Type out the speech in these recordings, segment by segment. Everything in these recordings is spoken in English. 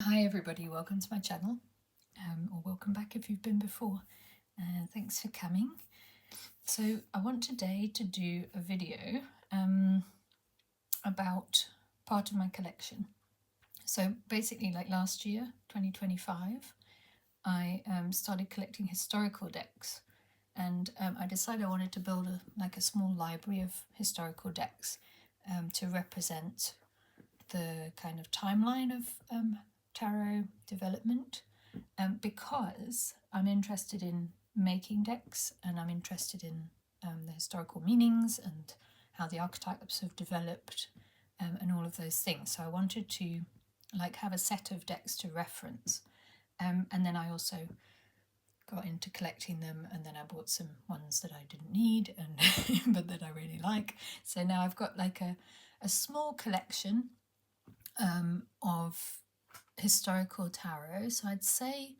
Hi everybody, welcome to my channel, or welcome back if you've been before. Thanks for coming. So I want today to do a video about part of my collection. So basically, like last year, 2025, I started collecting historical decks, and I decided I wanted to build a small library of historical decks to represent the kind of timeline of tarot development, because I'm interested in making decks and I'm interested in the historical meanings and how the archetypes have developed, and all of those things. So I wanted to have a set of decks to reference, and then I also got into collecting them, and then I bought some ones that I didn't need and but that I really like. So now I've got a small collection of historical tarot. So I'd say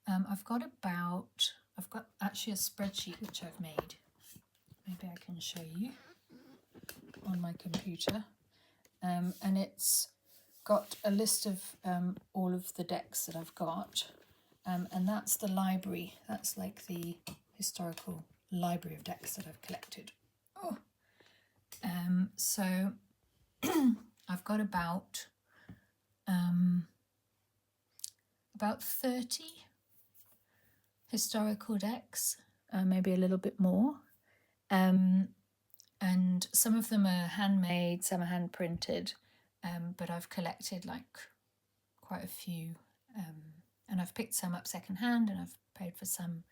I've got actually a spreadsheet which I've made. Maybe I can show you on my computer. And it's got a list of all of the decks that I've got. And that's the library. That's like the historical library of decks that I've collected. Oh. So I've got about 30 historical decks, maybe a little bit more. And some of them are handmade, some are hand printed, but I've collected quite a few, and I've picked some up secondhand, and I've paid for some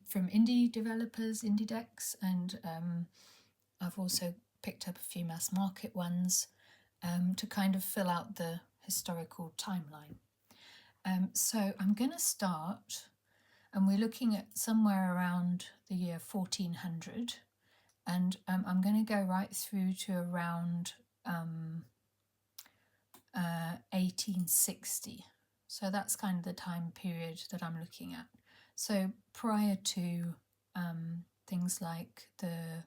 from indie developers, indie decks, and I've also picked up a few mass market ones to kind of fill out the historical timeline. So I'm going to start, and we're looking at somewhere around the year 1400, and I'm going to go right through to around 1860. So that's kind of the time period that I'm looking at. So prior to things like the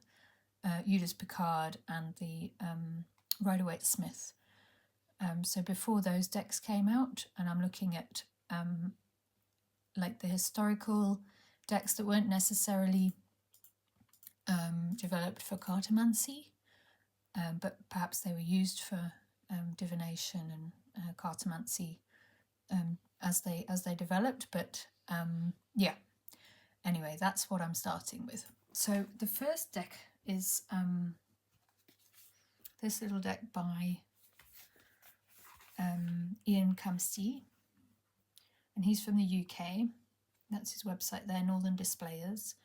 Eudes Picard and the Rider-Waite-Smith. So before those decks came out, and I'm looking at the historical decks that weren't necessarily developed for cartomancy, but perhaps they were used for divination and cartomancy as they developed. But yeah, anyway, that's what I'm starting with. So the first deck is this little deck by Ian Camsey, and he's from the UK. That's his website there, Northern Displayers.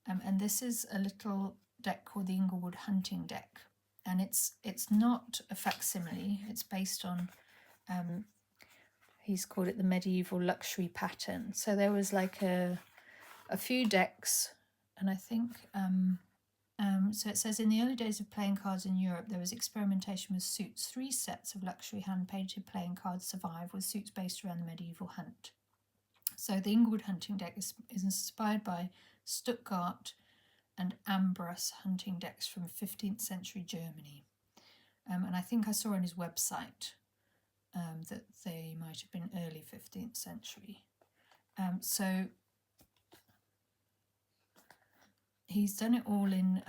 And this is a little deck called the Inglewood Hunting Deck, and it's not a facsimile. It's based on he's called it the medieval luxury pattern. So there was a few decks, and I think so it says, in the early days of playing cards in Europe, there was experimentation with suits. 3 sets of luxury hand-painted playing cards survive, with suits based around the medieval hunt. So the Inglewood Hunting Deck is inspired by Stuttgart and Ambras hunting decks from 15th century Germany. And I think I saw on his website that they might have been early 15th century. So he's done it all in,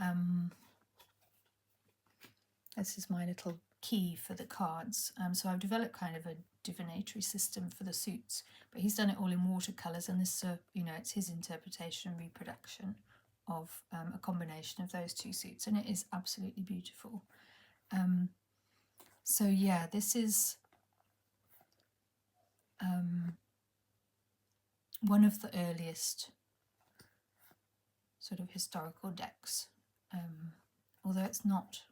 this is my little key for the cards. So I've developed kind of a divinatory system for the suits, but he's done it all in watercolours, and this, it's his interpretation and reproduction of a combination of those 2 suits, and it is absolutely beautiful. So yeah, this is one of the earliest sort of historical decks, although it's not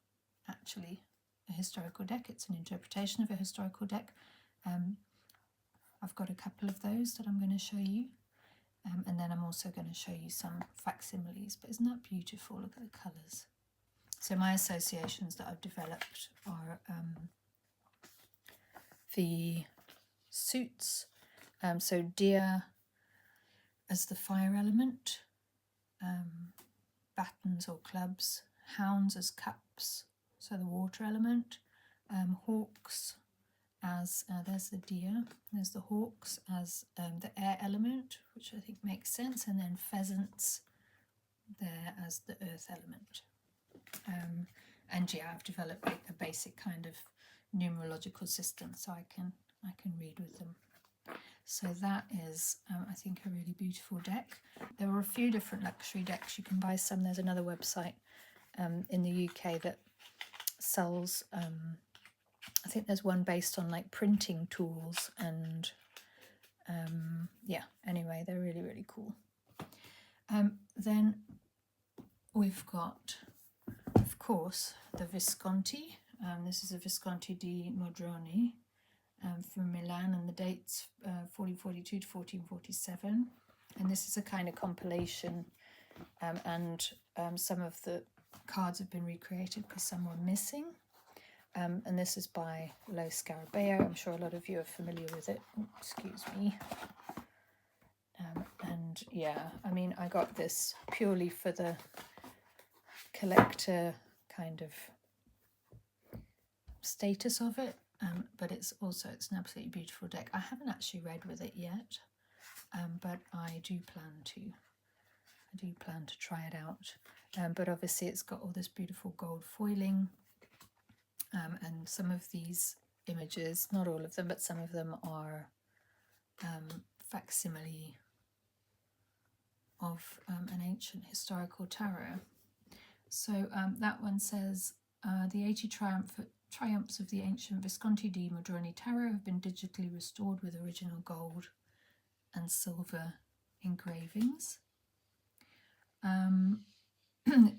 actually a historical deck, it's an interpretation of a historical deck. I've got a couple of those that I'm going to show you, and then I'm also going to show you some facsimiles. But isn't that beautiful? Look at the colours. So my associations that I've developed are the suits, so deer as the fire element, batons or clubs, hounds as cups, so the water element, hawks as, there's the deer, there's the hawks as the air element, which I think makes sense, and then pheasants there as the earth element. And yeah, I've developed a basic kind of numerological system so I can read with them. So that is, I think, a really beautiful deck. There are a few different luxury decks. You can buy some. There's another website in the UK that sells, I think there's one based on like printing tools and yeah, anyway, they're really, really cool. Then we've got, of course, the Visconti. This is a Visconti di Modroni from Milan, and the date's 1442 to 1447. And this is a kind of compilation, and some of the cards have been recreated because some were missing. And this is by Lo Scarabeo. I'm sure a lot of you are familiar with it. Oh, excuse me. And yeah, I mean, I got this purely for the collector kind of status of it, but it's an absolutely beautiful deck. I haven't actually read with it yet, but I do plan to try it out. But obviously it's got all this beautiful gold foiling, and some of these images, not all of them, but some of them are facsimile of an ancient historical tarot. So that one says, the 80 triumphs of the ancient Visconti di Modroni tarot have been digitally restored with original gold and silver engravings.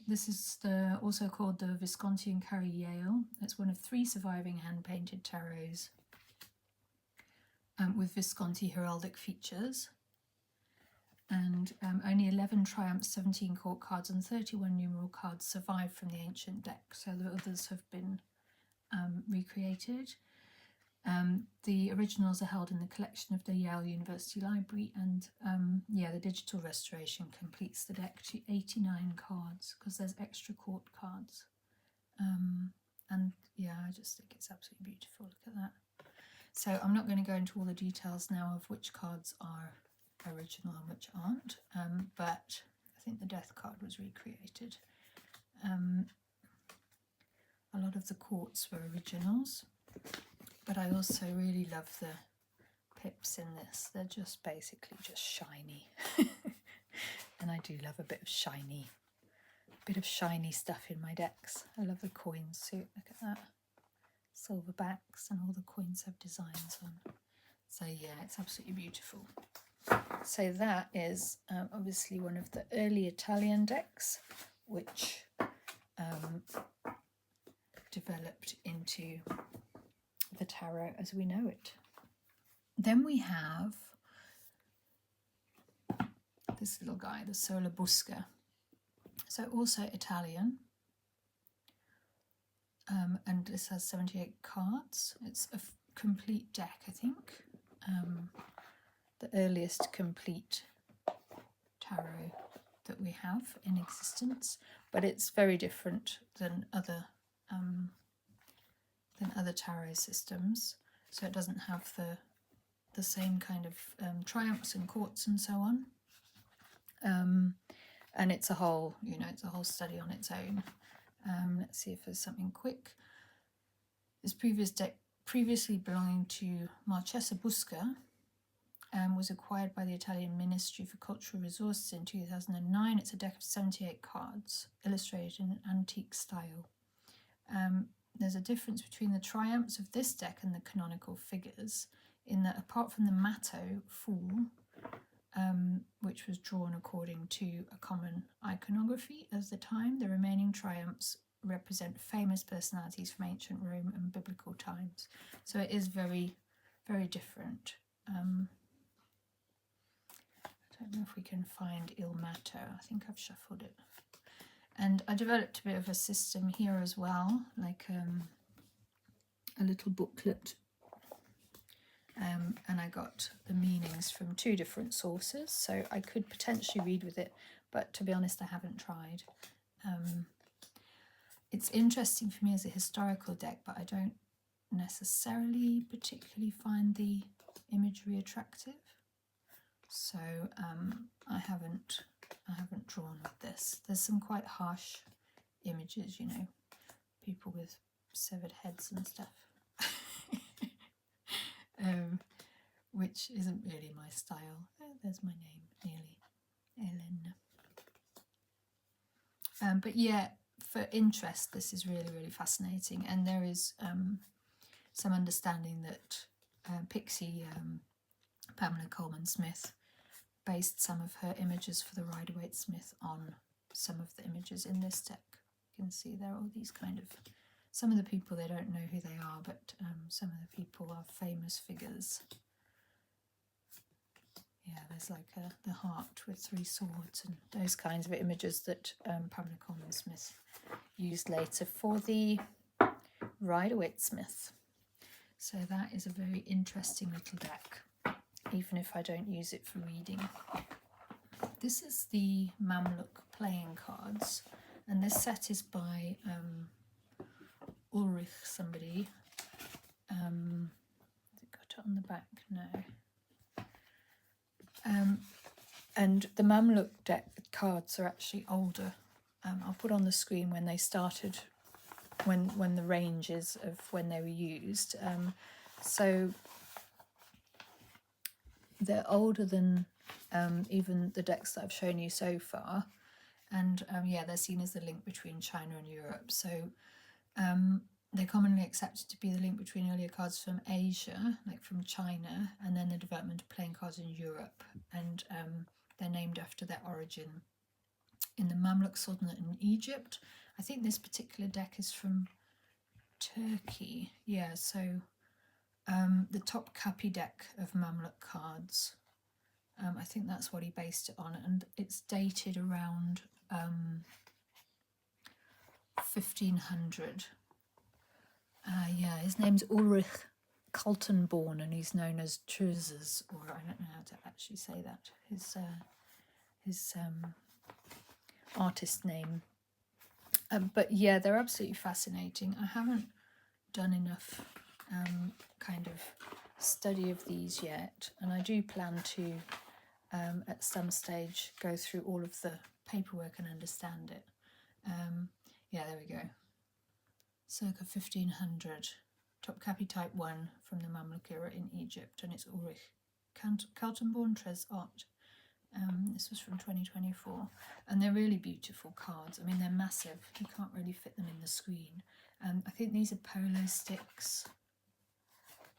This is also called the Visconti and Carriere. It's one of 3 surviving hand-painted tarots with Visconti heraldic features. And only 11 triumphs, 17 court cards and 31 numeral cards survive from the ancient deck, so the others have been recreated. The originals are held in the collection of the Yale University Library, and yeah, the digital restoration completes the deck to 89 cards because there's extra court cards. And yeah, I just think it's absolutely beautiful. Look at that. So I'm not going to go into all the details now of which cards are original and which aren't, but I think the death card was recreated. A lot of the courts were originals, but I also really love the pips in this. They're just basically just shiny. And I do love a bit of shiny stuff in my decks. I love the coins suit. Look at that. Silver backs, and all the coins have designs on. So yeah, it's absolutely beautiful. So that is obviously one of the early Italian decks, which developed into the tarot as we know it. Then we have this little guy, the Sola Busca. So also Italian, and this has 78 cards. It's a complete deck, I think. The earliest complete tarot that we have in existence, but it's very different than other tarot systems. So it doesn't have the same kind of triumphs and courts and so on. And it's a whole, it's a whole study on its own. Let's see if there's something quick. This previous deck, previously belonging to Marchesa Busca, was acquired by the Italian Ministry for Cultural Resources in 2009. It's a deck of 78 cards, illustrated in an antique style. There's a difference between the triumphs of this deck and the canonical figures, in that apart from the Matto Fool, which was drawn according to a common iconography of the time, the remaining triumphs represent famous personalities from ancient Rome and biblical times. So it is very, very different. I don't know if we can find Il Matto. I think I've shuffled it. And I developed a bit of a system here as well, like a little booklet. And I got the meanings from 2 different sources, so I could potentially read with it, but to be honest, I haven't tried. It's interesting for me as a historical deck, but I don't necessarily particularly find the imagery attractive, so I haven't drawn with this. There's some quite harsh images, you know, people with severed heads and stuff, which isn't really my style. Oh, there's my name, nearly, Ellen. But yeah, for interest, this is really, really fascinating, and there is some understanding that Pixie Pamela Coleman Smith based some of her images for the Rider-Waite-Smith on some of the images in this deck. You can see there are all these kind of, some of the people, they don't know who they are, but some of the people are famous figures. Yeah, there's like the heart with 3 swords and those kinds of images that Pamela Coleman Smith used later for the Rider-Waite-Smith. So that is a very interesting little deck, even if I don't use it for reading. This is the Mamluk playing cards, and this set is by Ulrich somebody. Has it got it on the back? No. And the Mamluk deck cards are actually older. I'll put on the screen when they started, when the ranges of when they were used. So they're older than even the decks that I've shown you so far. And yeah, they're seen as the link between China and Europe. So they're commonly accepted to be the link between earlier cards from Asia, like from China, and then the development of playing cards in Europe. And they're named after their origin in the Mamluk Sultanate in Egypt. I think this particular deck is from Turkey. Yeah, so the Topkapi deck of Mamluk cards, I think that's what he based it on, and it's dated around 1500. Yeah, his name's Ulrich Kaltenborn, and he's known as Truzes, or I don't know how to actually say that. His artist name. But yeah, they're absolutely fascinating. I haven't done enough kind of study of these yet, and I do plan to at some stage go through all of the paperwork and understand it. Yeah, there we go. Circa 1500, Topkapi Type 1 from the Mamluk era in Egypt, and it's Ulrich Kaltenborn Tres Art. This was from 2024, and they're really beautiful cards. I mean, they're massive. You can't really fit them in the screen. I think these are polo sticks,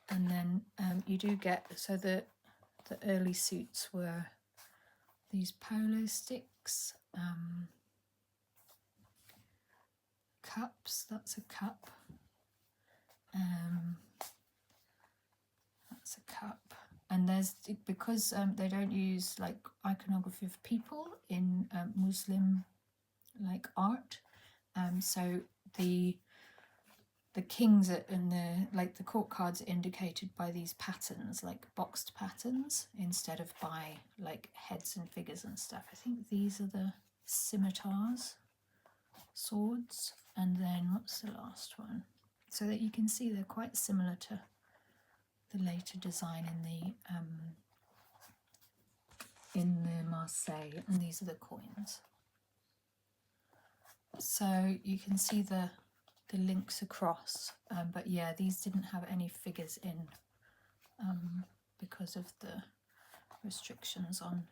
and then you do get, so the early suits were these polo sticks, cups, that's a cup, that's a cup, and there's, because they don't use like iconography of people in Muslim like art, so the kings and the court cards are indicated by these patterns, like boxed patterns, instead of by like heads and figures and stuff. I think these are the scimitars, swords, and then what's the last one? So that you can see they're quite similar to the later design in the Marseille, and these are the coins. So you can see the links across, but yeah, these didn't have any figures in because of the restrictions on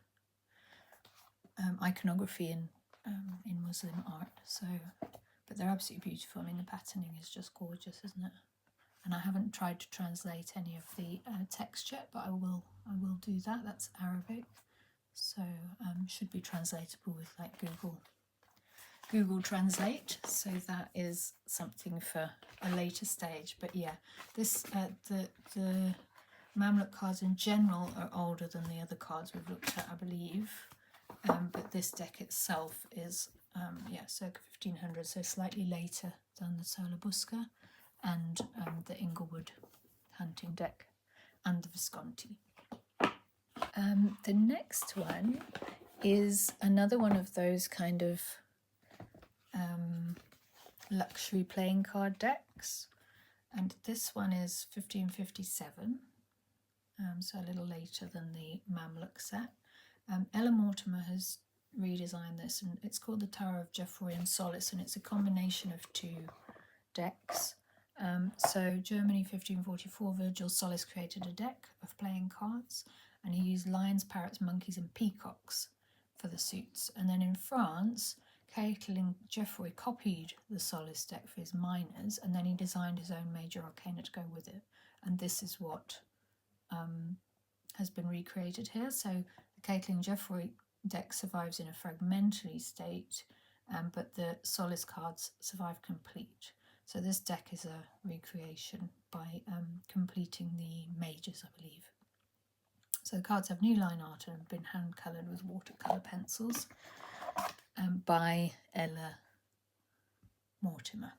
iconography in Muslim art. So, but they're absolutely beautiful. I mean, the patterning is just gorgeous, isn't it? And I haven't tried to translate any of the text yet, but I will do that. That's Arabic, so should be translatable with like Google Translate, so that is something for a later stage. But yeah, this the Mamluk cards in general are older than the other cards we've looked at, I believe, but this deck itself is yeah, circa 1500, so slightly later than the Solabusca and the Inglewood hunting deck and the Visconti. The next one is another one of those kind of luxury playing card decks, And this one is 1557, so a little later than the Mamluk set. Ella Mortimer has redesigned this, and it's called the Tower of Geoffroy and Solace, and it's a combination of two decks. So Germany 1544, Virgil Solis created a deck of playing cards, and he used lions, parrots, monkeys and peacocks for the suits. And then in France, Caitlin Geoffroy copied the Solis deck for his minors, and then he designed his own major arcana to go with it. And this is what has been recreated here. So the Caitlin Geoffroy deck survives in a fragmentary state, but the Solis cards survive complete. So this deck is a recreation by completing the majors, I believe. So the cards have new line art and have been hand coloured with watercolour pencils by Ella Mortimer.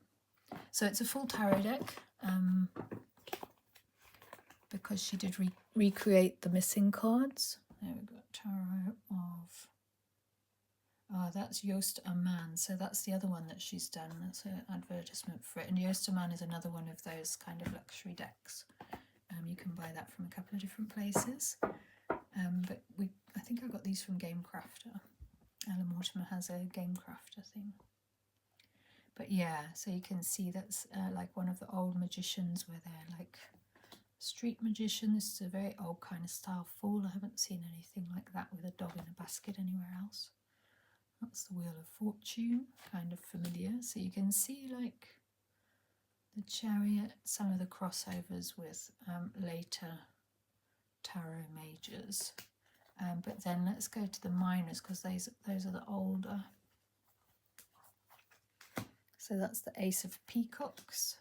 So it's a full tarot deck because she did recreate the missing cards. There we go, tarot of... Oh, that's Joost Amman. So that's the other one that she's done. That's an advertisement for it. And Joost Amman is another one of those kind of luxury decks. You can buy that from a couple of different places. But I think I got these from Game Crafter. Ella Mortimer has a Game Crafter thing. But yeah, so you can see that's like one of the old magicians where they're like street magician. This is a very old kind of style fool. I haven't seen anything like that with a dog in a basket anywhere else. That's the Wheel of Fortune, kind of familiar. So you can see like the Chariot, some of the crossovers with later tarot majors. But then let's go to the minors because those are the older. So that's the Ace of Peacocks,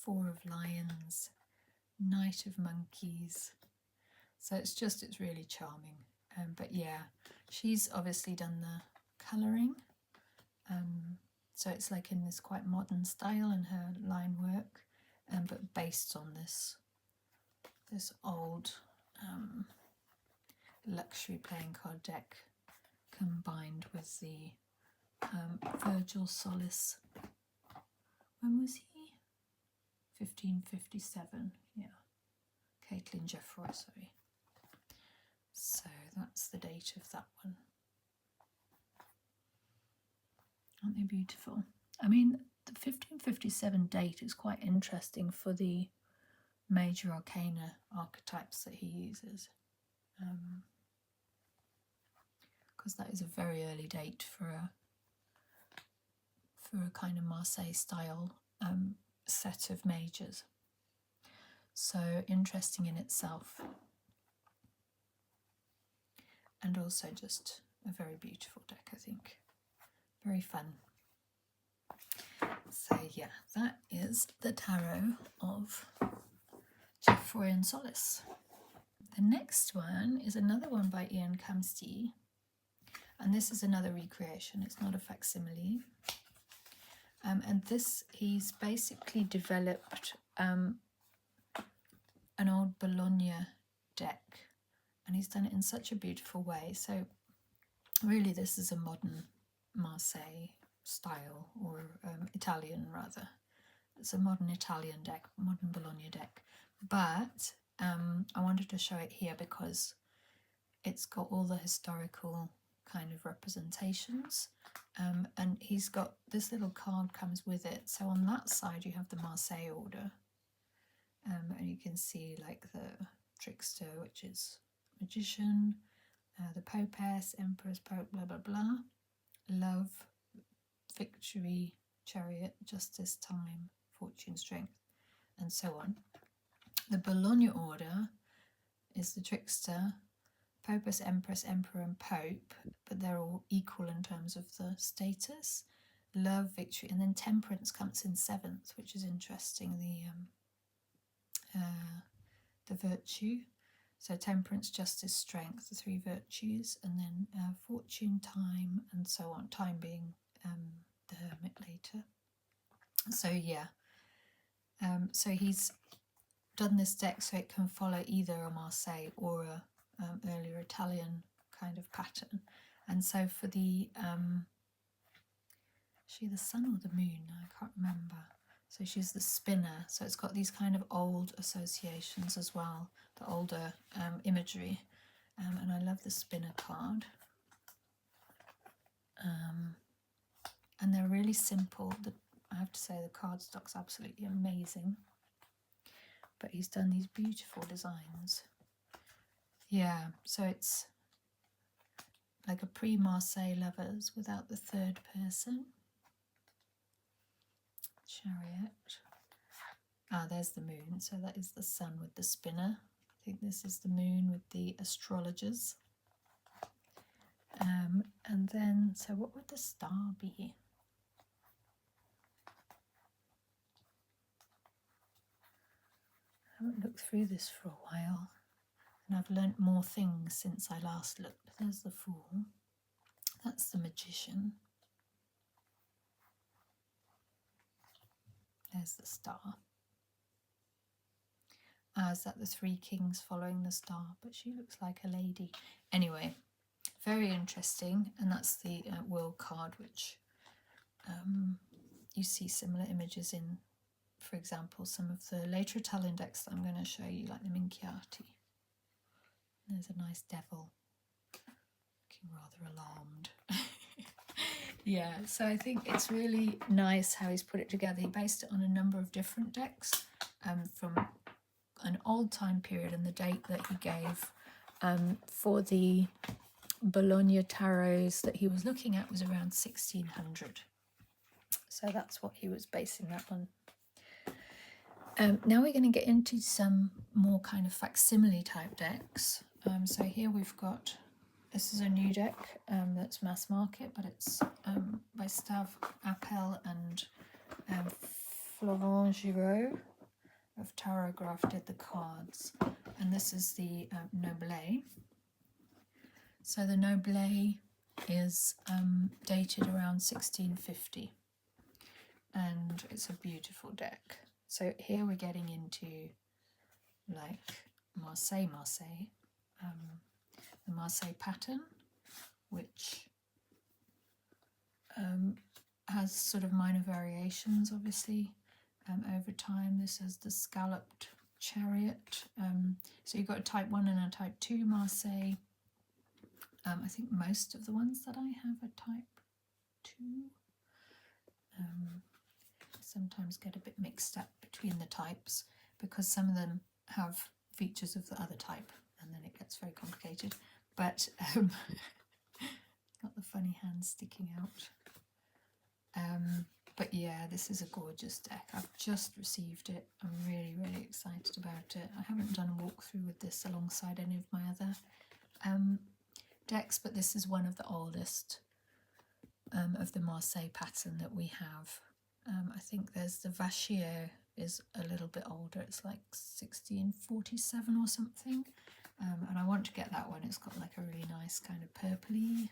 Four of Lions, Knight of Monkeys. So it's really charming. But yeah, she's obviously done the colouring. So it's like in this quite modern style in her line work, but based on this old luxury playing card deck combined with the Virgil Solis. When was he? 1557, yeah. Caitlin Geoffroy, sorry. So that's the date of that one. Aren't they beautiful? I mean, the 1557 date is quite interesting for the major arcana archetypes that he uses. Because that is a very early date for a kind of Marseille style set of majors. So interesting in itself. And also just a very beautiful deck, I think. Very fun. So yeah, that is the Tarot of Geoffroy and Solace. The next one is another one by Ian Camstie. And this is another recreation. It's not a facsimile. And this, he's basically developed an old Bologna deck. And he's done it in such a beautiful way. So really this is a modern Marseille style, or Italian rather. It's a modern Italian deck, modern Bologna deck. But I wanted to show it here because it's got all the historical kind of representations. And he's got this little card comes with it. So on that side you have the Marseille order. And you can see like the trickster, which is magician, the popess, empress, pope, blah, blah, blah. Love, victory, chariot, justice, time, fortune, strength, and so on. The Bologna order is the trickster, popess, empress, emperor, and pope, but they're all equal in terms of the status. Love, victory, and then temperance comes in 7th, which is interesting. The virtue. So temperance, justice, strength, the 3 virtues, and then fortune, time, and so on. Time being the hermit later. So yeah, so he's done this deck so it can follow either a Marseille or a earlier Italian kind of pattern. And so for the, is she the sun or the moon? I can't remember. So she's the spinner. So it's got these kind of old associations as well, the older imagery. And I love the spinner card. And they're really simple. I have to say the cardstock's absolutely amazing. But he's done these beautiful designs. Yeah, so it's like a pre-Marseille lovers without the third person. Chariot. Ah, there's the moon. So that is the sun with the spinner. I think this is the moon with the astrologers. And then, so what would the star be? I haven't looked through this for a while. And I've learnt more things since I last looked. There's the Fool. That's the Magician. There's the Star. Is that the three kings following the star? But she looks like a lady. Anyway, very interesting. And that's the world card, which you see similar images in, for example, some of the later Italian decks that I'm going to show you, like the Minchiati. There's a nice devil, looking rather alarmed. Yeah, so I think it's really nice how he's put it together. He based it on a number of different decks from an old time period, and the date that he gave for the Bologna tarots that he was looking at was around 1600. So that's what he was basing that on. Now we're going to get into some more kind of facsimile type decks. So here we've got, this is a new deck that's mass market, but it's by Stav Appel and Florent Giraud of Tarograph did the cards. And this is the Noblet. So the Noblet is dated around 1650. And it's a beautiful deck. So here we're getting into like Marseille, the Marseille pattern, which has sort of minor variations, obviously, over time. This is the scalloped chariot. So you've got a type 1 and a type 2 Marseille. I think most of the ones that I have are type 2. Sometimes get a bit mixed up between the types because some of them have features of the other type, and then it gets very complicated. But got the funny hand sticking out. But yeah, this is a gorgeous deck. I've just received it. I'm really, really excited about it. I haven't done a walkthrough with this alongside any of my other decks, but this is one of the oldest of the Marseille pattern that we have. I think there's the Vachier is a little bit older. It's like 1647 or something. And I want to get that one. It's got like a really nice kind of purpley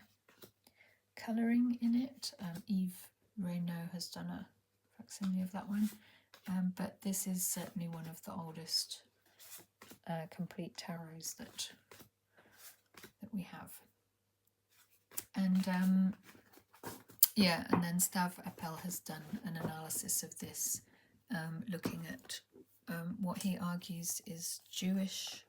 colouring in it. Yves Reynaud has done a facsimile of that one. But this is certainly one of the oldest complete tarots that we have. And yeah, and then Stav Appel has done an analysis of this, looking at what he argues is Jewish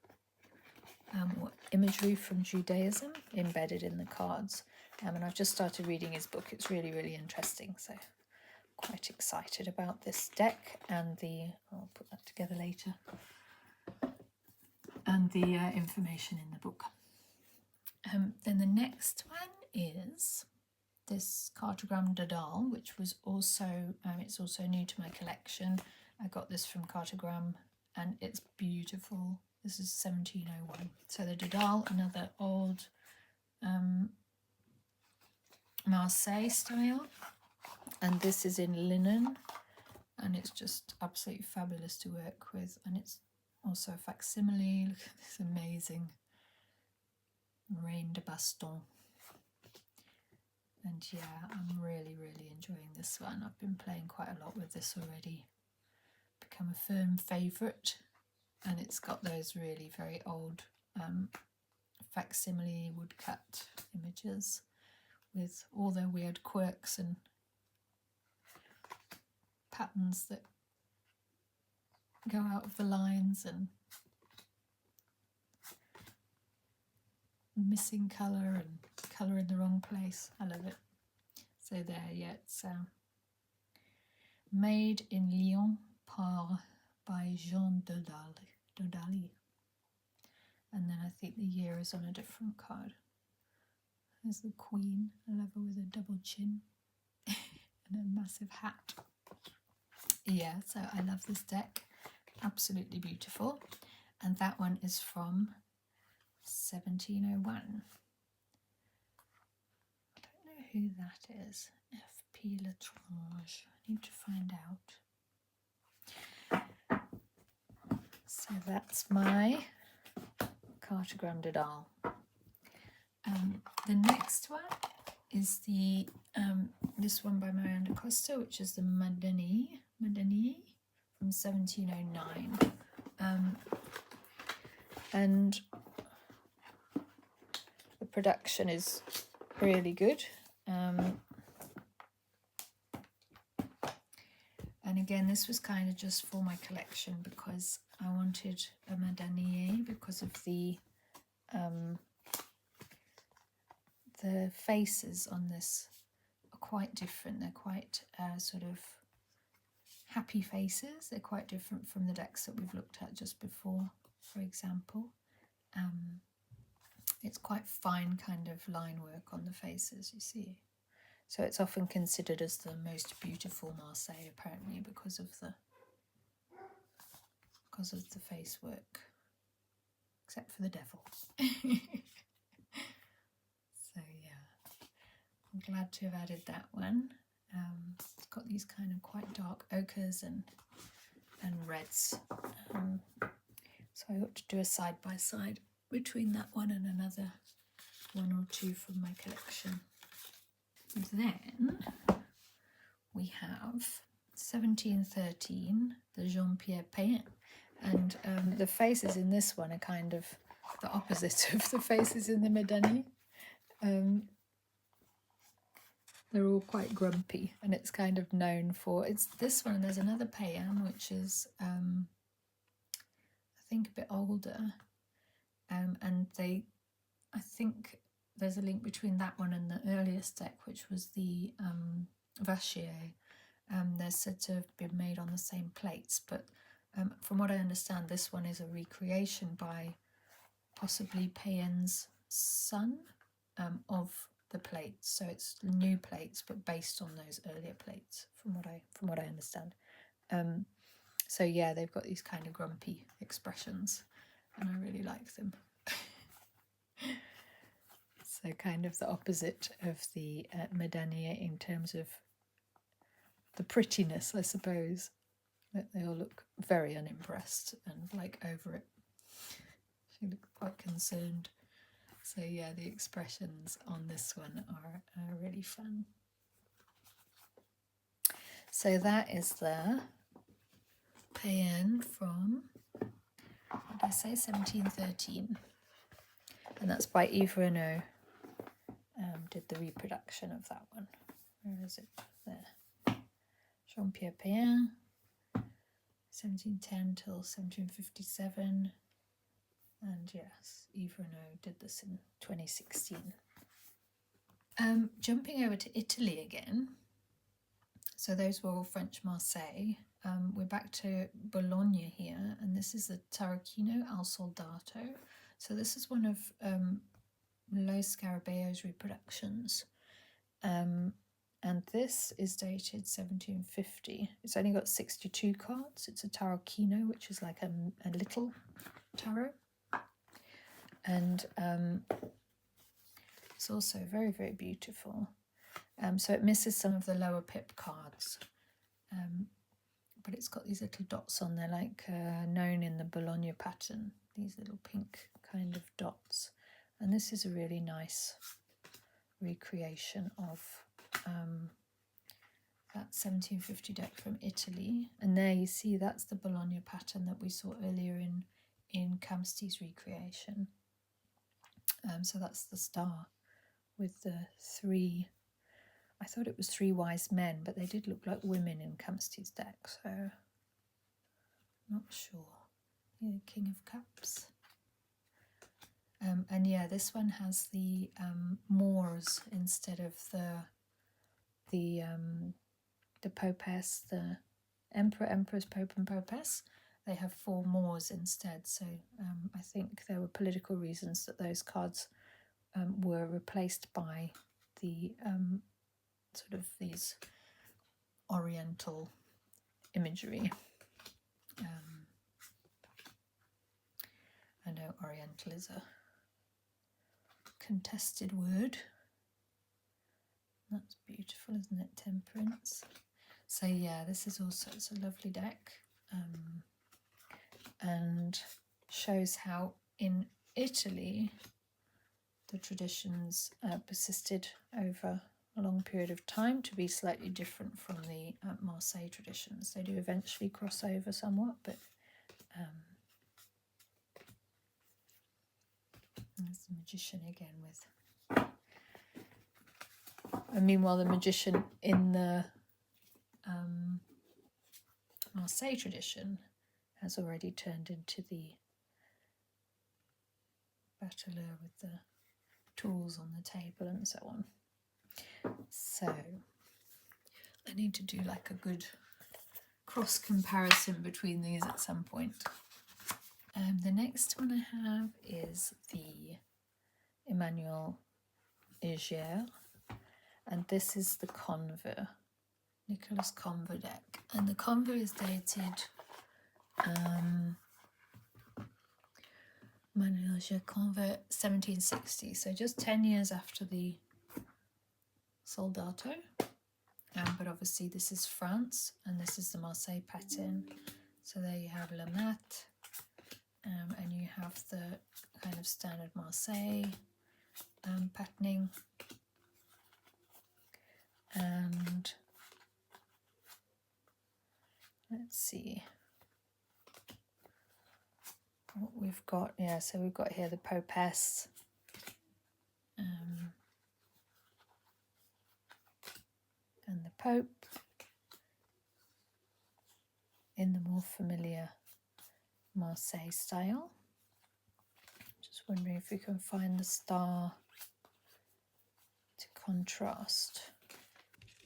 imagery from Judaism embedded in the cards. And I've just started reading his book. It's really, really interesting. So quite excited about this deck and I'll put that together later, and the information in the book. Then the next one is this Cartogram Dodal, which was also, it's also new to my collection. I got this from Cartogram and it's beautiful. This is 1701. So the Dodal, another old Marseille style. And this is in linen. And it's just absolutely fabulous to work with. And it's also a facsimile. Look at this amazing Reine de Baston. And yeah, I'm really, really enjoying this one. I've been playing quite a lot with this already. Become a firm favourite. And it's got those really very old facsimile woodcut images with all their weird quirks and patterns that go out of the lines and missing colour and colour in the wrong place. I love it. So there, yeah, it's made in Lyon by Jean Dodali. And then I think the year is on a different card. There's the Queen. I love her with a double chin and a massive hat. Yeah, so I love this deck. Absolutely beautiful. And that one is from 1701. I don't know who that is. F.P. Latrange. I need to find out. So that's my Cartogram de Dahl. The next one is the this one by Marianne de Costa, which is the Madani from 1709. And the production is really good. And again, this was kind of just for my collection because I wanted a Madanier because of the faces on this are quite different. They're quite sort of happy faces. They're quite different from the decks that we've looked at just before, for example. It's quite fine kind of line work on the faces, you see. So it's often considered as the most beautiful Marseille, apparently, because of the face work, except for the devil. So yeah, I'm glad to have added that one. It's got these kind of quite dark ochres and reds. So I ought to do a side by side between that one and another one or two from my collection. Then we have 1713, the Jean-Pierre Payen, and the faces in this one are kind of the opposite of the faces in the Madani. They're all quite grumpy, and it's kind of known for, it's this one. There's another Payen which is I think a bit older, and I think there's a link between that one and the earliest deck, which was the Vachier. They're said to have been made on the same plates, but from what I understand, this one is a recreation by possibly Payen's son of the plates. So it's new plates, but based on those earlier plates, from what I understand. So yeah, they've got these kind of grumpy expressions, and I really like them. So kind of the opposite of the Madanier in terms of the prettiness, I suppose. That they all look very unimpressed and like over it. She looks quite concerned. So yeah, the expressions on this one are really fun. So that is the Payen from, what did I say, 1713. And that's by Yves Renaud. Did the reproduction of that one. Where is it? There. Jean-Pierre Payen, 1710 till 1757. And yes, Yves Renaud did this in 2016. Jumping over to Italy again. So those were all French Marseille. We're back to Bologna here, and this is the Tarocchino al Soldato. So this is one of Lo Scarabeo's reproductions. And this is dated 1750. It's only got 62 cards. It's a Tarocchino, which is like a little tarot. And it's also very, very beautiful. So it misses some of the lower pip cards. But it's got these little dots on there, like known in the Bologna pattern. These little pink kind of dots. And this is a really nice recreation of that 1750 deck from Italy. And there you see that's the Bologna pattern that we saw earlier in Kamsti's recreation. So that's the star with the three, I thought it was three wise men, but they did look like women in Kamsti's deck. So not sure. Yeah, King of Cups. And yeah, this one has the Moors instead of the Popes, the Emperor, Empress, Pope and Popes. They have 4 Moors instead. So I think there were political reasons that those cards were replaced by the sort of these Oriental imagery. I know Oriental is a contested word. That's beautiful, isn't it? Temperance. So yeah, this is also, it's a lovely deck, and shows how in Italy the traditions persisted over a long period of time to be slightly different from the Marseille traditions. They do eventually cross over somewhat, but there's the magician again with... And meanwhile, the magician in the Marseille tradition has already turned into the bateleur with the tools on the table and so on. So I need to do like a good cross comparison between these at some point. The next one I have is the Emmanuel Egère, and this is the Conver, Nicholas Conver deck. And the Conver is dated Emmanuel Egère Conver 1760, so just 10 years after the Soldato. But obviously this is France and this is the Marseille pattern. So there you have La Mat, and you have the kind of standard Marseille patterning. And let's see what we've got. Yeah, so we've got here the Popes, and the Pope in the more familiar Marseille style. Just wondering if we can find the star to contrast.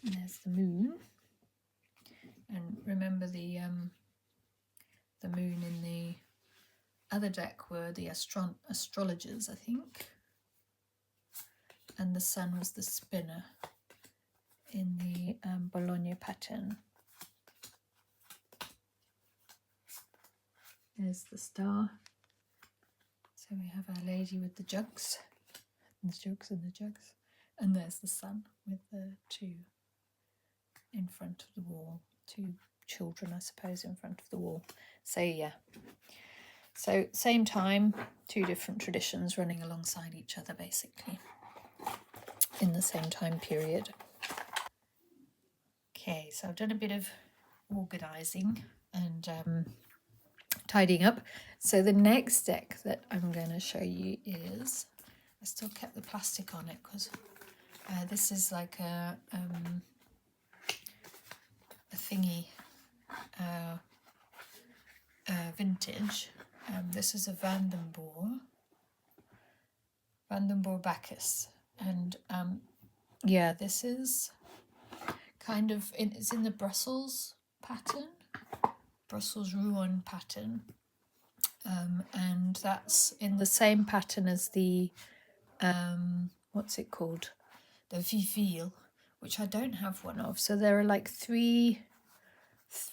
And there's the moon. And remember the moon in the other deck were the astrologers, I think. And the sun was the spinner in the Bologna pattern. There's the star. So we have Our Lady with the jugs, and the jugs and the jugs. And there's the sun with the 2 in front of the wall. 2 children, I suppose, in front of the wall. So yeah. So same time, 2 different traditions running alongside each other, basically, in the same time period. Okay, so I've done a bit of organising and tidying up. So the next deck that I'm going to show you is, I still kept the plastic on it because this is like a thingy, vintage. This is a Vandenborre Bacchus, and yeah, this is kind of it's in the Brussels pattern, Brussels-Rouen pattern, and that's in the same pattern as the what's it called, the Viville, which I don't have one of. So there are like three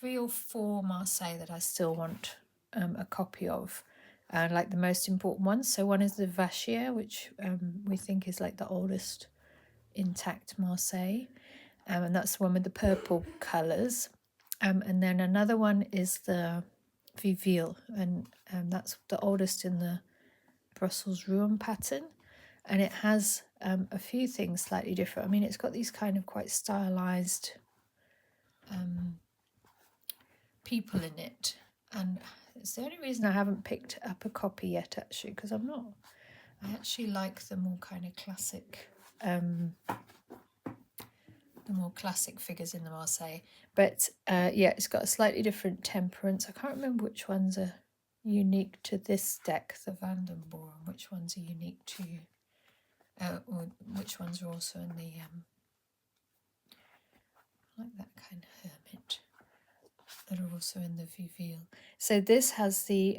or four Marseille that I still want a copy of, like the most important ones. So one is the Vachier, which we think is like the oldest intact Marseille, and that's the one with the purple colours. And then another one is the Viville, and that's the oldest in the Brussels-Rouen pattern. And it has a few things slightly different. I mean, it's got these kind of quite stylised people in it. And it's the only reason I haven't picked up a copy yet, actually, because I actually like the more kind of classic the more classic figures in the Marseille. But yeah, it's got a slightly different temperance. I can't remember which ones are unique to this deck, the Vandenborg, and which ones are unique to, or which ones are also in the, like that kind of hermit, that are also in the Vivial. So this has the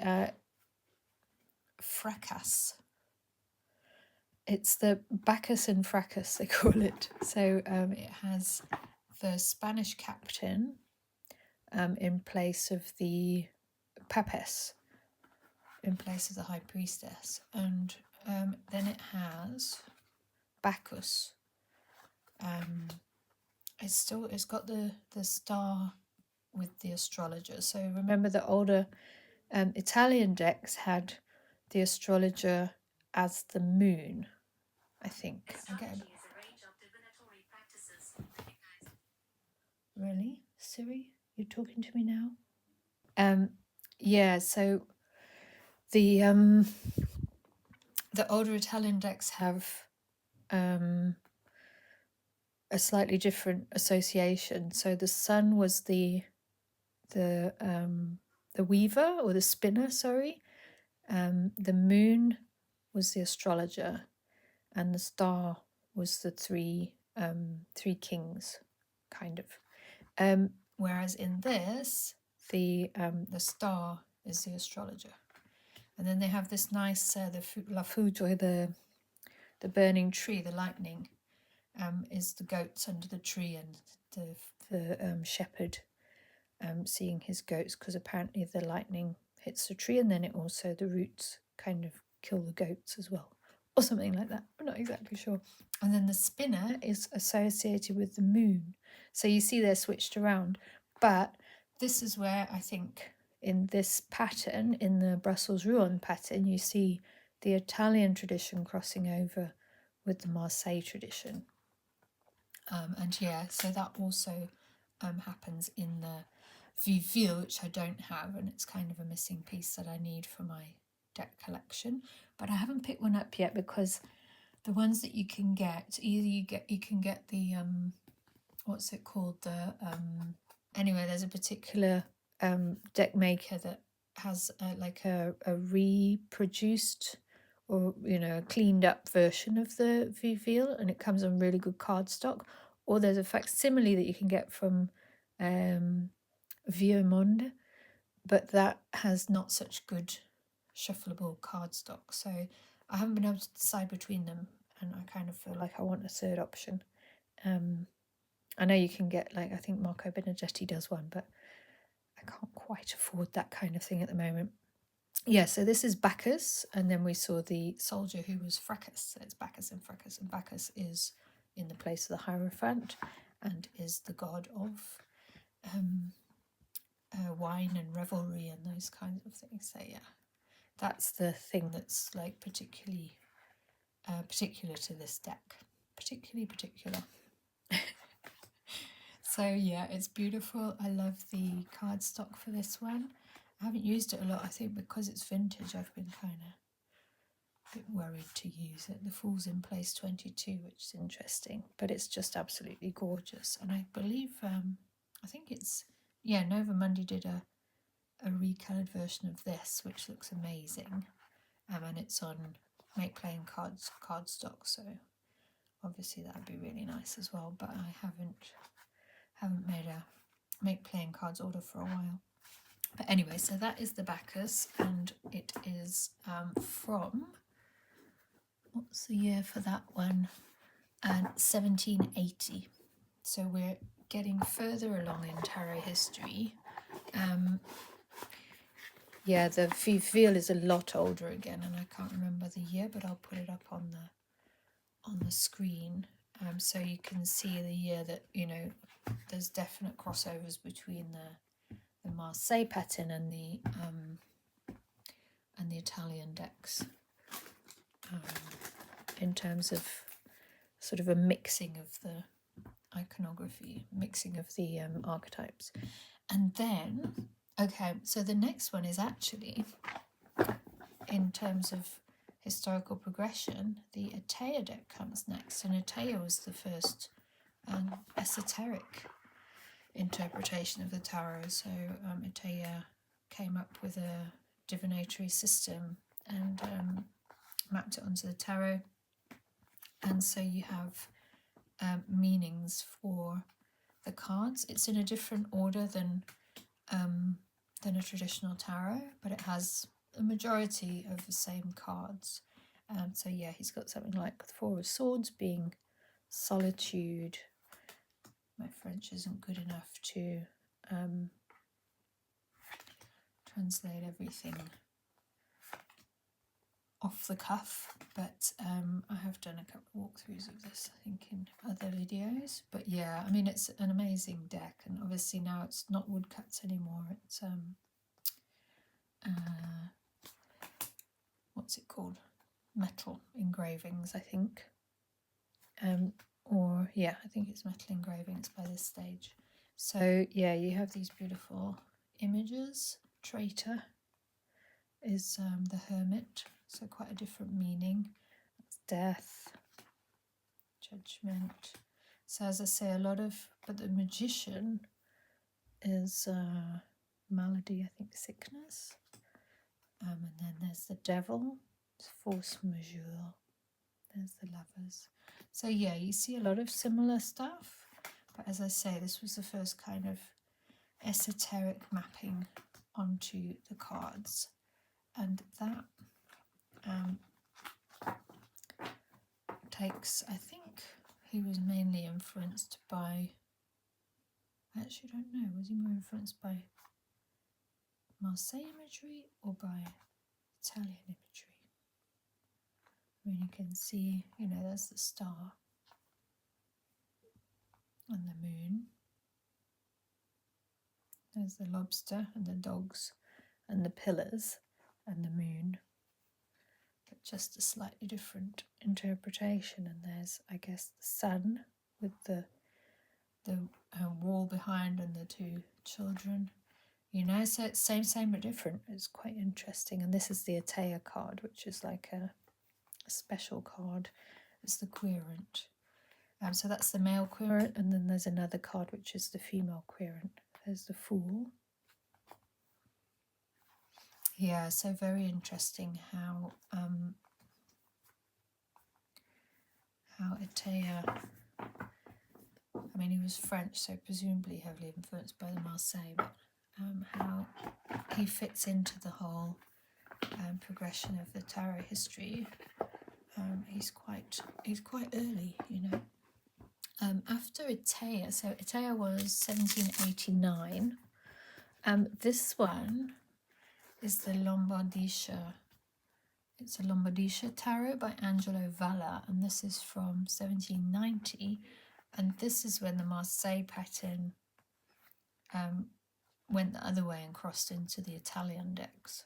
fracas. It's the Bacchus and fracas, they call it. So it has the Spanish captain in place of the papess, in place of the high priestess, and then it has Bacchus. It's got the star with the astrologer. So remember the older Italian decks had the astrologer as the moon, I think. Really? Siri, you're talking to me now? Yeah, so the older Italian decks have a slightly different association. So the sun was the weaver, or the spinner, sorry. The moon was the astrologer, and the star was the three kings, kind of. Whereas in this, the star is the astrologer, and then they have this nice la foudre, the burning tree, the lightning, is the goats under the tree, and the shepherd seeing his goats, because apparently the lightning hits the tree and then it also, the roots kind of kill the goats as well, or something like that. I'm not exactly sure. And then the spinner is associated with the moon. So you see they're switched around. But this is where I think in this pattern, in the Brussels-Rouen pattern, you see the Italian tradition crossing over with the Marseille tradition. And yeah, so that also happens in the Vivial, which I don't have, and it's kind of a missing piece that I need for my deck collection. But I haven't picked one up yet, because the ones that you can get, either you can get the what's it called, the anyway, there's a particular deck maker that has like a reproduced, or a cleaned up version of the Vivial, and it comes on really good cardstock. Or there's a facsimile that you can get from Vieux Monde, but that has not such good shuffleable cardstock. So I haven't been able to decide between them, and I kind of feel like I want a third option. I know you can get, like, I think Marco Benedetti does one, but I can't quite afford that kind of thing at the moment. Yeah, so this is Bacchus, and then we saw the soldier who was Fracas. So it's Bacchus, and Bacchus is in the place of the Hierophant and is the god of wine and revelry and those kinds of things. So yeah, that's the thing that's like particularly particular to this deck. Particular. So yeah, it's beautiful. I love the cardstock for this one. I haven't used it a lot, I think, because it's vintage. I've been kind of a bit worried to use it. The Fool's in place 22, which is interesting, but it's just absolutely gorgeous. And I believe, I think it's, yeah, Nova Mundi did a recolored version of this, which looks amazing. And it's on Make Playing Cards cardstock, so obviously that'd be really nice as well. But I haven't made a Make Playing Cards order for a while. But anyway, so that is the Bacchus, and it is from, what's the year for that one? 1780. So we're getting further along in tarot history. Yeah, the Vivial is a lot older again, and I can't remember the year, but I'll put it up on the screen, so you can see the year that, there's definite crossovers between the Marseille pattern and the Italian decks, in terms of sort of a mixing of the iconography, mixing of the archetypes. And then, okay, so the next one is actually, in terms of historical progression, the Atea deck comes next, and Atea was the first esoteric interpretation of the tarot. So Italian came up with a divinatory system and mapped it onto the tarot, and so you have meanings for the cards. It's in a different order than a traditional tarot, but it has a majority of the same cards. So yeah, he's got something like the Four of Swords being solitude. My French isn't good enough to translate everything off the cuff, but I have done a couple of walkthroughs of this, I think, in other videos. But yeah, I mean, it's an amazing deck, and obviously now it's not woodcuts anymore. It's what's it called? Metal engravings, I think. Or yeah, I think it's metal engravings by this stage. So yeah, you have these beautiful images. Traitor is the hermit, so quite a different meaning. It's death, judgment. So as I say, a lot of, but the magician is malady, I think, sickness. And then there's the devil, it's force majeure. There's the lovers. So yeah, you see a lot of similar stuff, but as I say, this was the first kind of esoteric mapping onto the cards, and that takes, I think he was mainly influenced by, I actually don't know, was he more influenced by Marseille imagery or by Italian imagery? I mean, you can see, you know, there's the star and the moon. There's the lobster and the dogs and the pillars and the moon. But just a slightly different interpretation. And there's, I guess, the sun with the wall behind and the two children. You know, so it's same but different. It's quite interesting. And this is the Atea card, which is like a special card. It's the querent. So that's the male querent, and then there's another card which is the female querent. There's the Fool. Yeah, so very interesting how Atea, I mean, he was French, so presumably heavily influenced by the Marseille, but how he fits into the whole progression of the tarot history. He's quite early, you know. After Atea, so Atea was 1789. This one is the Lombardische. It's a Lombardische tarot by Angelo Valla, and this is from 1790. And this is when the Marseille pattern went the other way and crossed into the Italian decks.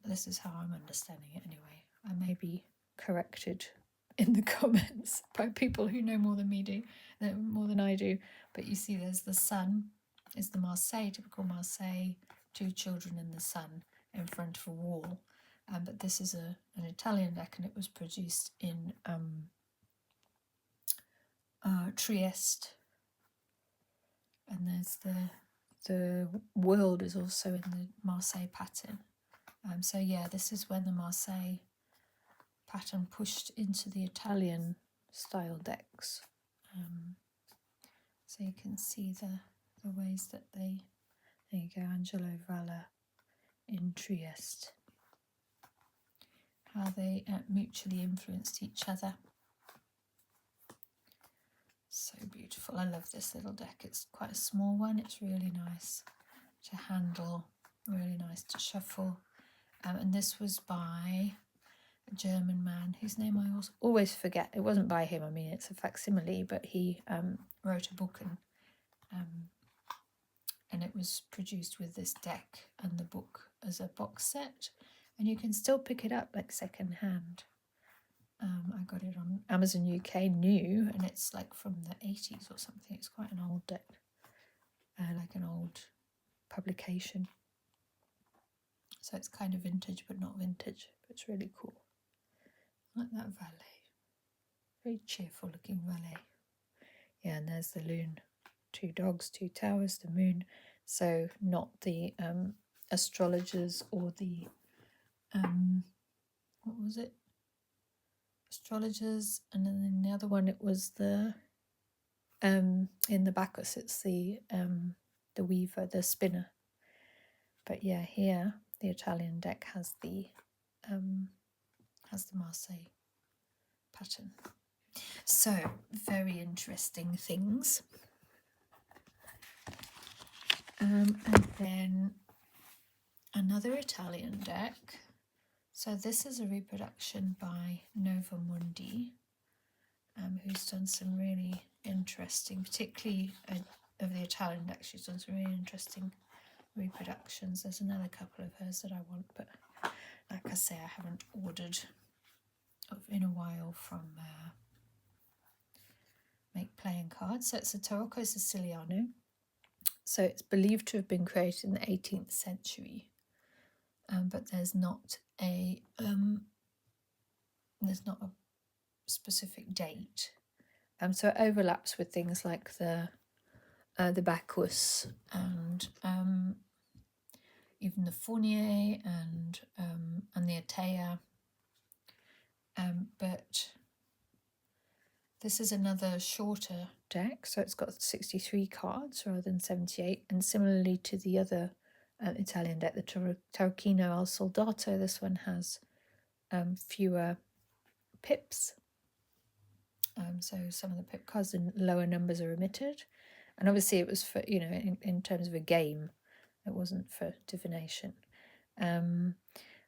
This is how I'm understanding it anyway. I may be corrected in the comments by people who know more than I do. But you see, there's the sun, is the Marseille, typical Marseille, two children in the sun in front of a wall. But this is an Italian deck, and it was produced in Trieste. And there's the world is also in the Marseille pattern. So yeah, this is when the Marseille pattern pushed into the Italian style decks. So you can see the ways that there you go, Angelo Valla in Trieste, how they mutually influenced each other. So beautiful. I love this little deck. It's quite a small one. It's really nice to handle, really nice to shuffle. And this was by a German man whose name I always forget. It wasn't by him. I mean, it's a facsimile, but he wrote a book, and it was produced with this deck and the book as a box set. And you can still pick it up like second hand. I got it on Amazon UK new, and it's like from the 80s or something. It's quite an old deck, like an old publication. So it's kind of vintage, but not vintage. But it's really cool. I like that valet. Very cheerful looking valet. Yeah, and there's the loon. 2 dogs, 2 towers, the moon. So not the astrologers or the what was it? Astrologers, and then in the other one it was the in the Bacchus it's the weaver, the spinner. But yeah, here the Italian deck has the Marseille pattern. So very interesting things. And then another Italian deck. So this is a reproduction by Nova Mundi, who's done some really interesting, particularly of the Italian deck, she's done some really interesting reproductions. There's another couple of hers that I want, but like I say, I haven't ordered in a while from Make Playing Cards. So it's a Tarocco Siciliano. So it's believed to have been created in the 18th century, but there's not a specific date. So it overlaps with things like the Bacchus and even the Fournier and the Atea. But this is another shorter deck, so it's got 63 cards rather than 78, and similarly to the other Italian deck, the Tarocchino al Soldato, this one has fewer pips. So some of the pip cards and lower numbers are omitted, and obviously it was for, in terms of a game, it wasn't for divination.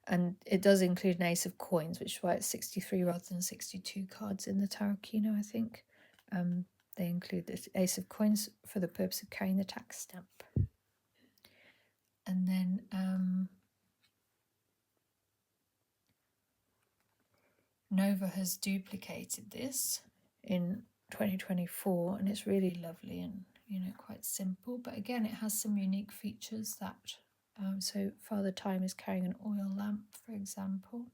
And it does include an ace of coins, which is why it's 63 rather than 62 cards in the Tarocchino, I think. They include the ace of coins for the purpose of carrying the tax stamp. And then Nova has duplicated this in 2024, and it's really lovely and quite simple, but again it has some unique features that so Father Time is carrying an oil lamp, for example,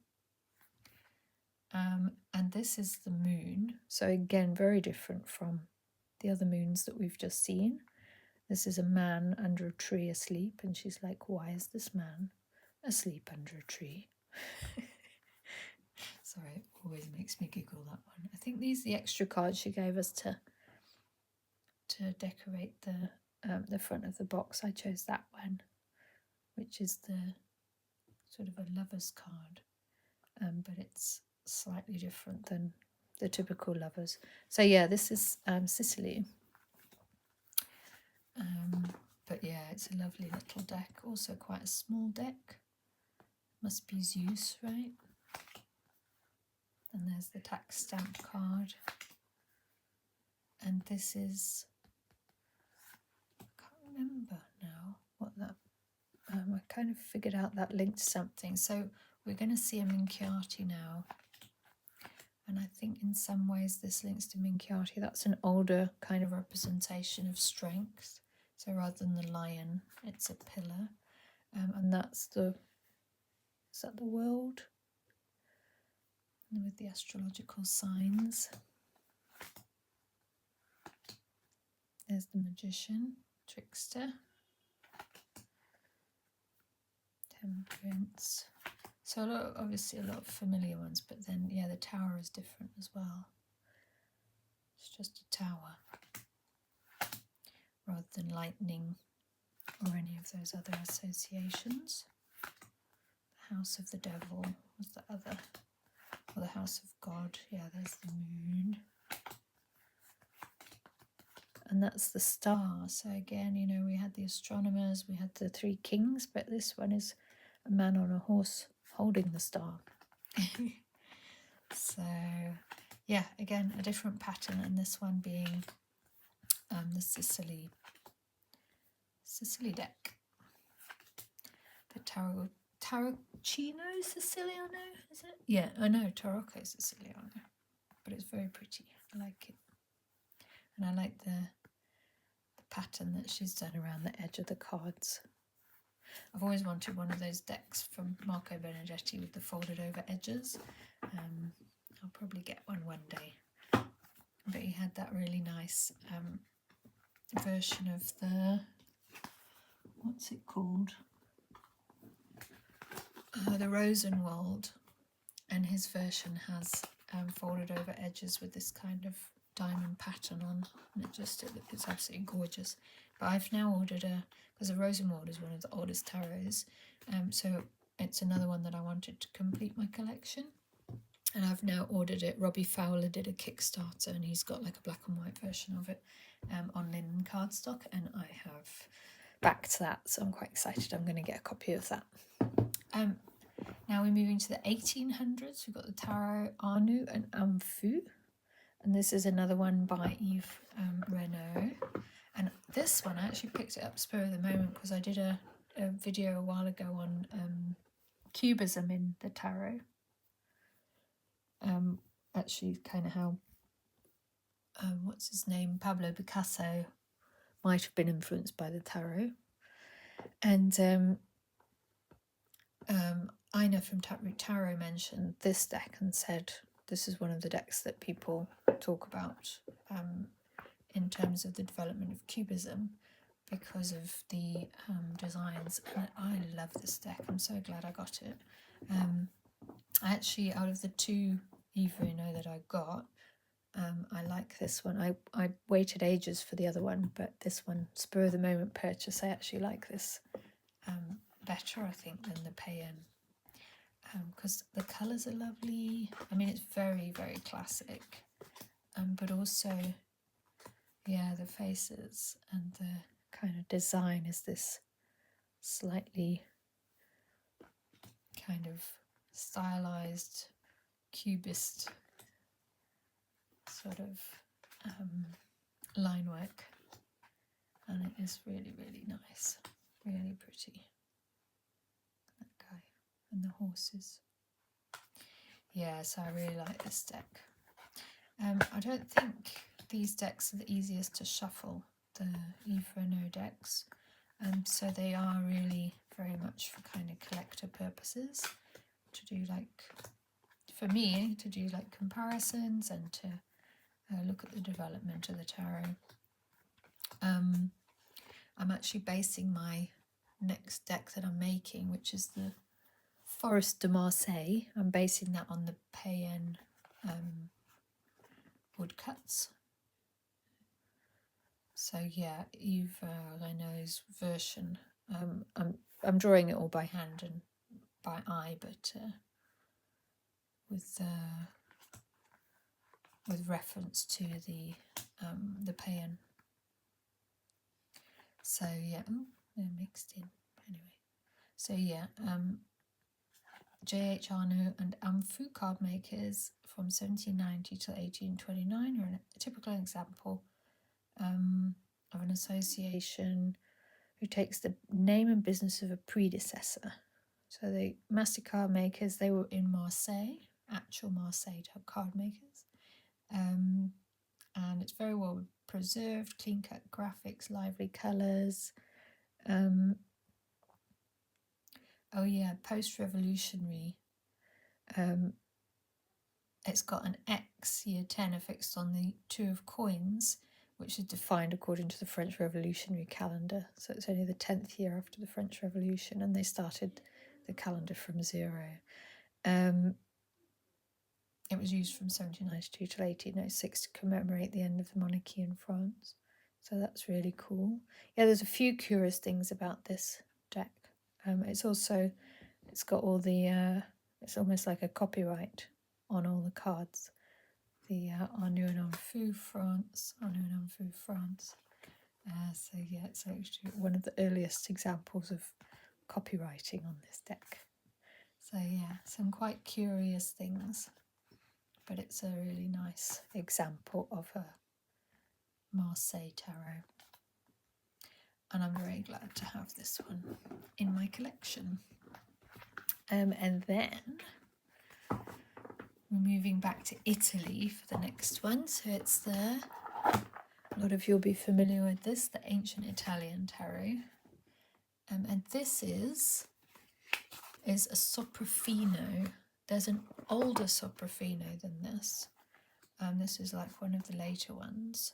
and this is the moon, so again very different from the other moons that we've just seen. This is a man under a tree asleep, and she's like, why is this man asleep under a tree? Sorry, it always makes me giggle, that one. I think these are the extra cards she gave us to decorate the front of the box. I chose that one, which is the sort of a lover's card, but it's slightly different than the typical lovers. So yeah, this is Sicily. But yeah, it's a lovely little deck. Also quite a small deck. Must be Zeus, right? And there's the tax stamp card. And this is, I can't remember now what that, I kind of figured out that linked to something. So we're going to see a Minchiati now. And I think in some ways this links to Minchiati. That's an older kind of representation of strength. So rather than the lion, it's a pillar. And that's is that the world? And with the astrological signs. There's the magician, trickster, temperance. So obviously a lot of familiar ones, but then yeah, the tower is different as well. It's just a tower rather than lightning or any of those other associations. The house of the devil was the other, or the house of God. Yeah, there's the moon. And that's the star. So again, we had the astronomers, we had the 3 kings, but this one is a man on a horse holding the star. So yeah, again, a different pattern, and this one being the Sicily deck. The Tarocchino Siciliano, is it? Yeah, I know, Tarocco Siciliano, but it's very pretty. I like it. And I like the pattern that she's done around the edge of the cards. I've always wanted one of those decks from Marco Benedetti with the folded over edges. I'll probably get one day but he had that really nice version of the, what's it called? The Rosenwald, and his version has folded over edges with this kind of diamond pattern on, and it's absolutely gorgeous. But I've now ordered because the Rosenwald is one of the oldest tarots, so it's another one that I wanted to complete my collection, and I've now ordered it. Robbie Fowler did a Kickstarter, and he's got like a black and white version of it on linen cardstock, and I have backed that, so I'm quite excited. I'm going to get a copy of that. Now we're moving to the 1800s. We've got the Tarot Arnoux and Amphoux, and this is another one by Yves Renaud. And this one, I actually picked it up spur of the moment because I did a video a while ago on cubism in the tarot. Actually, kind of how what's his name, Pablo Picasso might have been influenced by the tarot. And Ina from Taproot Tarot mentioned this deck and said this is one of the decks that people talk about in terms of the development of cubism because of the designs. And I love this deck. I'm so glad I got it. I actually, out of the two Yves Renaud that I got, I like this one. I waited ages for the other one, but this one, spur of the moment purchase, I actually like this better, I think, than the Payen, because the colours are lovely. I mean, it's very, very classic, but also, yeah, the faces and the kind of design is this slightly kind of stylized cubist sort of line work, and it is really, really nice, really pretty. That guy and the horses. Yeah, so I really like this deck. I don't think these decks are the easiest to shuffle, the Yves Renaud decks, so they are really very much for kind of collector purposes, to do like, for me, to do like comparisons and to look at the development of the tarot. I'm actually basing my next deck that I'm making, which is the Forest de Marseille. I'm basing that on the Payen woodcuts. So yeah, Yves Renaud's version. I'm drawing it all by hand and by eye, but with reference to the Payen. So yeah, they're mixed in anyway. So yeah, J.H. Arnoux and Amphoux card makers from 1790 to 1829 are a typical example of an association who takes the name and business of a predecessor. So the master card makers, they were in Marseille, actual Marseille card makers. And it's very well preserved, clean-cut graphics, lively colours. Oh yeah, post-revolutionary. It's got an X, year 10, affixed on the 2 of coins, which is defined according to the French Revolutionary calendar. So it's only the 10th year after the French Revolution, and they started the calendar from 0. It was used from 1792 till 1806 to commemorate the end of the monarchy in France. So that's really cool. Yeah, there's a few curious things about this deck. It's got all the, it's almost like a copyright on all the cards. The Arnoux and Amphoux France, Arnoux and Amphoux France. So yeah, it's actually one of the earliest examples of copywriting on this deck. So yeah, some quite curious things, but it's a really nice example of a Marseille tarot. And I'm very glad to have this one in my collection. And then we're moving back to Italy for the next one. So it's a lot of you will be familiar with this, the Ancient Italian Tarot. And this is a Sopraffino. There's an older Sopraffino than this. This is like one of the later ones.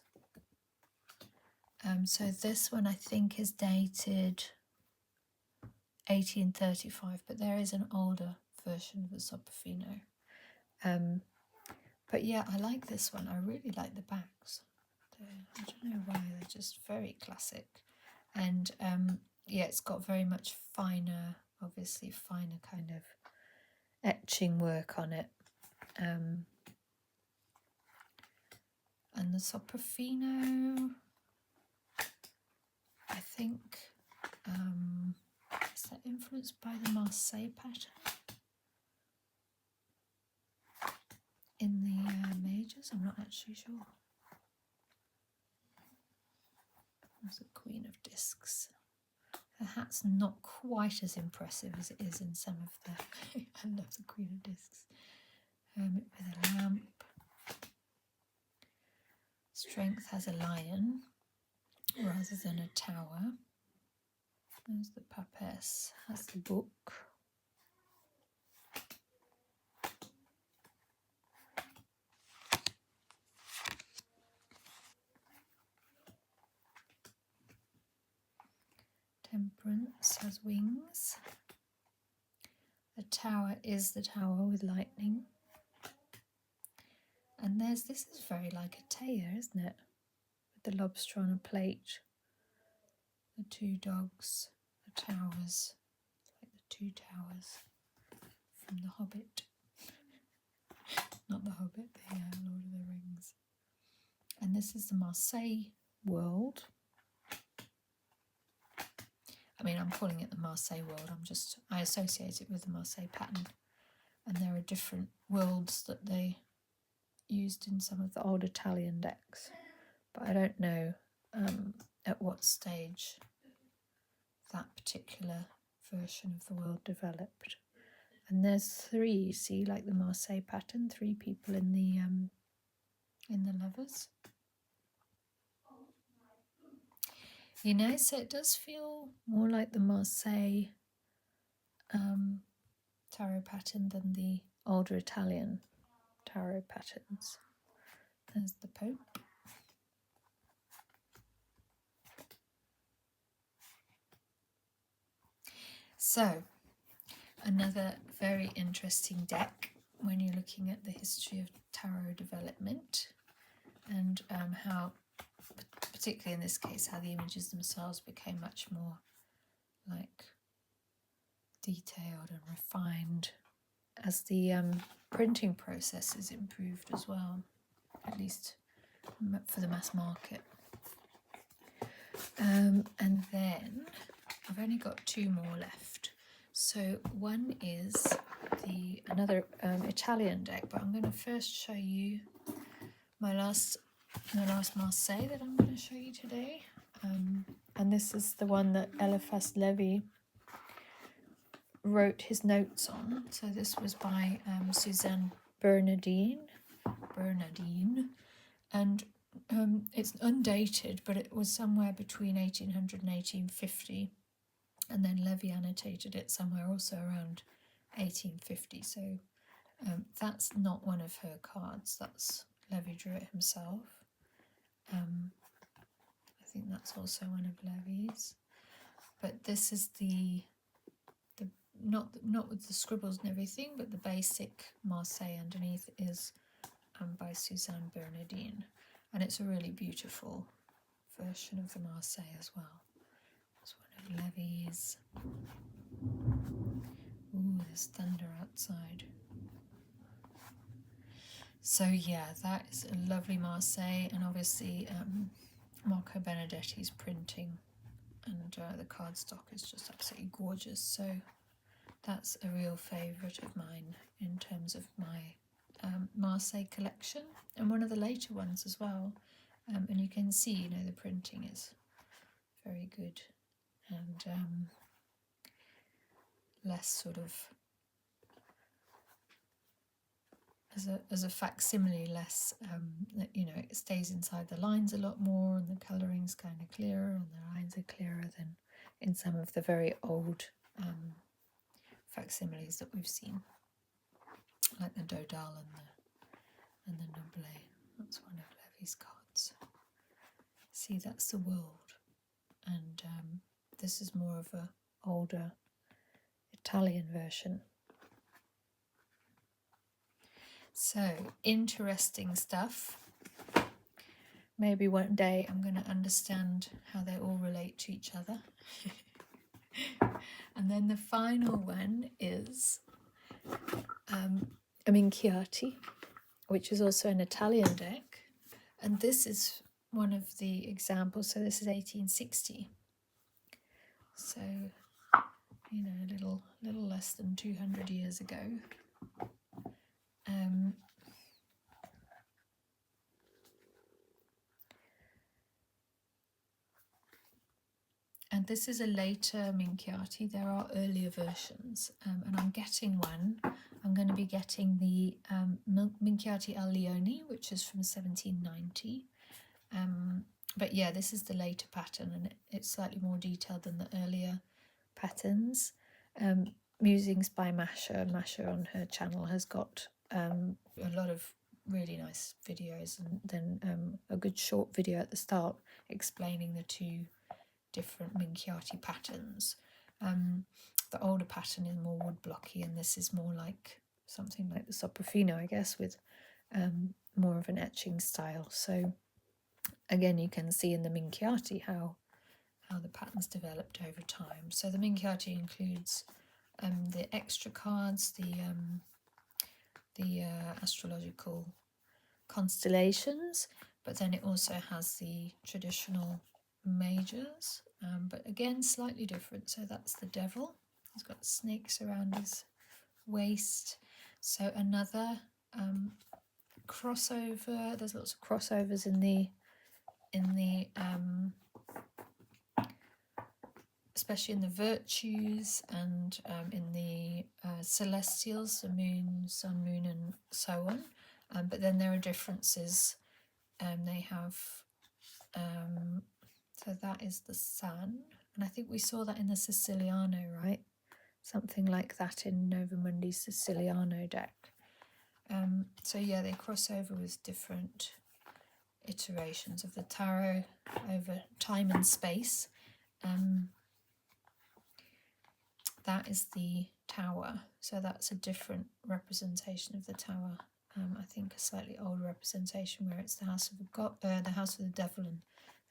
So this one I think is dated 1835, but there is an older version of the Sopraffino. But yeah, I like this one. I really like the backs. I don't know why, they're just very classic. And yeah, it's got very much finer, obviously finer kind of etching work on it. And the Sopraffino, I think, is that influenced by the Marseille pattern in the majors? I'm not actually sure. There's a Queen of Discs. The hat's not quite as impressive as it is in some of the... I love the Queen of Discs. Hermit with a lamp. Strength has a lion rather than a tower. There's the Papesse, has the book. Temperance has wings. The tower is the tower with lightning. And this is very like a Teia, isn't it? With the lobster on a plate. The two dogs, the towers, like the two towers from The Hobbit. Not The Hobbit, the Lord of the Rings. And this is the Marseille world. I mean, I'm calling it the Marseille world. I associate it with the Marseille pattern. And there are different worlds that they used in some of the old Italian decks. But I don't know at what stage that particular version of the world developed. And there's three, see, like the Marseille pattern, three people in the lovers. You know, so it does feel more like the Marseille tarot pattern than the older Italian tarot patterns. There's the Pope. So, another very interesting deck when you're looking at the history of tarot development and how, particularly in this case, how the images themselves became much more like detailed and refined as the printing process is improved as well, at least for the mass market. And then I've only got two more left. So one is another Italian deck, but I'm going to first show you the last Marseille that I'm going to show you today. And this is the one that Eliphas Levi wrote his notes on. So this was by Suzanne Bernardine, and it's undated, but it was somewhere between 1800 and 1850, and then Levi annotated it somewhere also around 1850. So that's not one of her cards. That's Levi drew it himself. I think that's also one of Levi's. But this is the not with the scribbles and everything, but the basic Marseille underneath is by Suzanne Bernardine, and it's a really beautiful version of the Marseille as well. It's one of Levi's. Ooh, there's thunder outside. So yeah, that is a lovely Marseille, and obviously Marco Benedetti's printing, and the cardstock is just absolutely gorgeous. So that's a real favourite of mine in terms of my Marseille collection, and one of the later ones as well. And you can see, you know, the printing is very good, and less sort of as a facsimile, less you know, it stays inside the lines a lot more, and the colouring's kind of clearer, and the lines are clearer than in some of the very old facsimiles that we've seen, like the Dodal and the Noblet. That's one of Levy's cards. See, that's the world, and this is more of a older Italian version. So interesting stuff. Maybe one day I'm going to understand how they all relate to each other. And then the final one is a Minchiati, which is also an Italian deck. And this is one of the examples. So this is 1860. So, you know, a little less than 200 years ago. And this is a later Minchiati. There are earlier versions, and I'm getting one. I'm going to be getting the Minchiati al Leone, which is from 1790. But yeah, this is the later pattern, and it's slightly more detailed than the earlier patterns. Musings by Masha. Masha on her channel has got a lot of really nice videos, and then a good short video at the start explaining the two different Minchiati patterns. The older pattern is more wood blocky, and this is more like something like the Sopraffino, I guess, with more of an etching style. So again, you can see in the Minchiati how the patterns developed over time. So the Minchiati includes the extra cards, the astrological constellations, but then it also has the traditional majors, but again slightly different. So that's the devil. He's got snakes around his waist. So another crossover. There's lots of crossovers in the especially in the virtues and in the celestials, the moon, sun, moon, and so on. But then there are differences. They have so that is the sun, and I think we saw that in the Siciliano, right? Something like that in Novamundi's Siciliano deck. So yeah, they cross over with different iterations of the tarot over time and space. That is the tower, so that's a different representation of the tower. I think a slightly older representation where it's the house of the house of the devil, and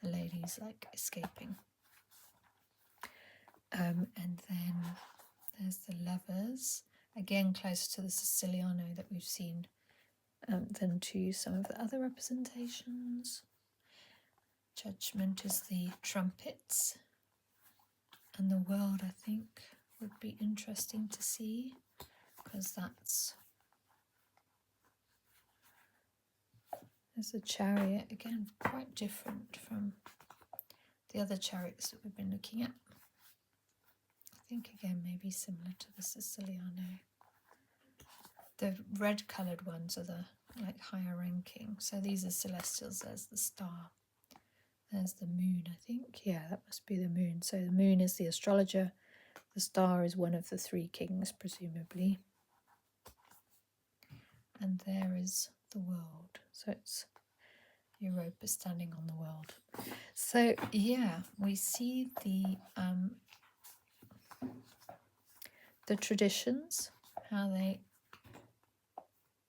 the lady's like escaping. And then there's the lovers, again closer to the Siciliano that we've seen than to some of the other representations. Judgment is the trumpets, and the world, I think, would be interesting to see, because there's a chariot, again quite different from the other chariots that we've been looking at. I think again maybe similar to the Siciliano. The red coloured ones are the like higher ranking. So these are celestials. There's the star. There's the moon, I think. Yeah, that must be the moon. So the moon is the astrologer. The star is one of the three kings, presumably. And there is the world. So it's Europa standing on the world. So yeah, we see the traditions, how they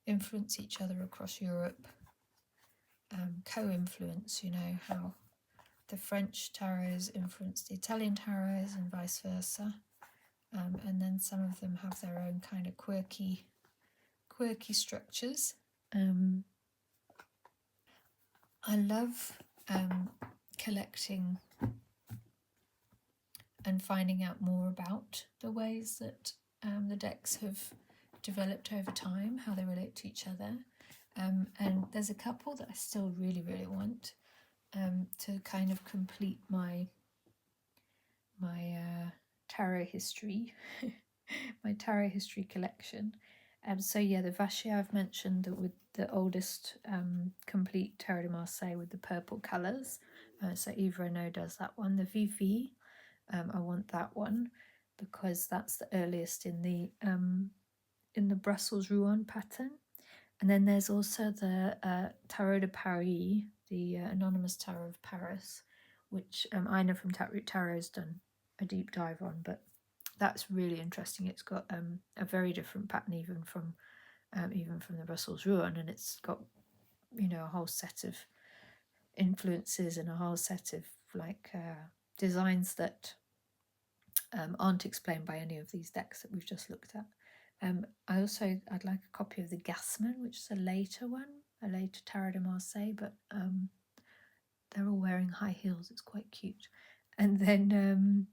influence each other across Europe, co-influence, you know, how the French tarots influence the Italian tarots and vice versa. And then some of them have their own kind of quirky structures. I love collecting and finding out more about the ways that the decks have developed over time, how they relate to each other. And there's a couple that I still really, really want to kind of complete my tarot history, my tarot history collection. So yeah, the Vacher I've mentioned, that with the oldest complete Tarot de Marseille with the purple colours. So Yves Renaud does that one. The Vivi, I want that one because that's the earliest in the Brussels-Rouen pattern. And then there's also the Tarot de Paris, the Anonymous Tarot of Paris, which I know from Taproot Tarot's done a deep dive on, but that's really interesting. It's got a very different pattern even from the Brussels-Rouen, and it's got, you know, a whole set of influences and a whole set of like designs that aren't explained by any of these decks that we've just looked at. I'd like a copy of the Gassman, which is a later one, a later Tarot de Marseille, but they're all wearing high heels. It's quite cute. And then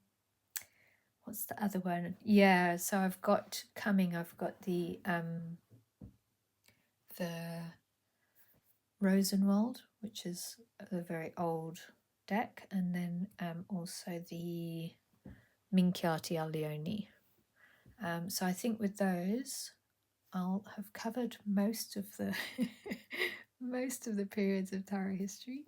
what's the other one? Yeah, so I've got the Rosenwald, which is a very old deck, and then also the Minchiati al Leone. So I think with those, I'll have covered most of the most of the periods of tarot history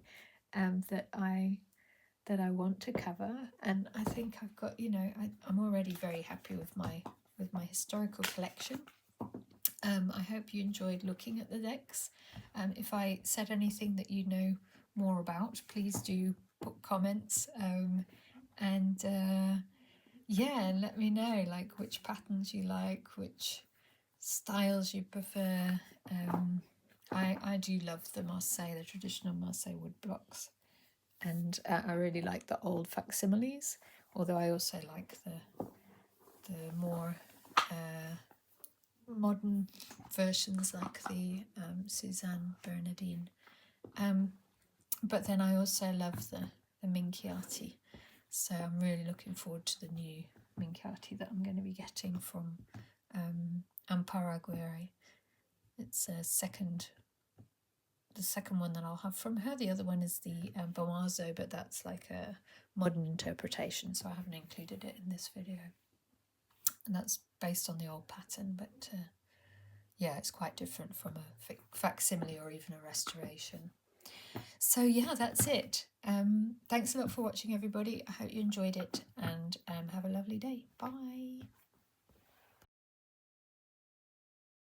that I want to cover, and I think I've got, you know, I'm already very happy with my historical collection. I hope you enjoyed looking at the decks. If I said anything that you know more about, please do put comments, and yeah, let me know like which patterns you like, which styles you prefer. I do love the Marseille, the traditional Marseille wood blocks, and I really like the old facsimiles, although I also like the more modern versions like the Suzanne Bernardine. But then I also love the Minchiati, so I'm really looking forward to the new Minchiati that I'm going to be getting from Amparo Aguirre. It's the second one that I'll have from her. The other one is the Bomazo, but that's like a modern interpretation, so I haven't included it in this video. And that's based on the old pattern, but yeah, it's quite different from a facsimile or even a restoration. So yeah, that's it. Thanks a lot for watching, everybody. I hope you enjoyed it, and have a lovely day. Bye.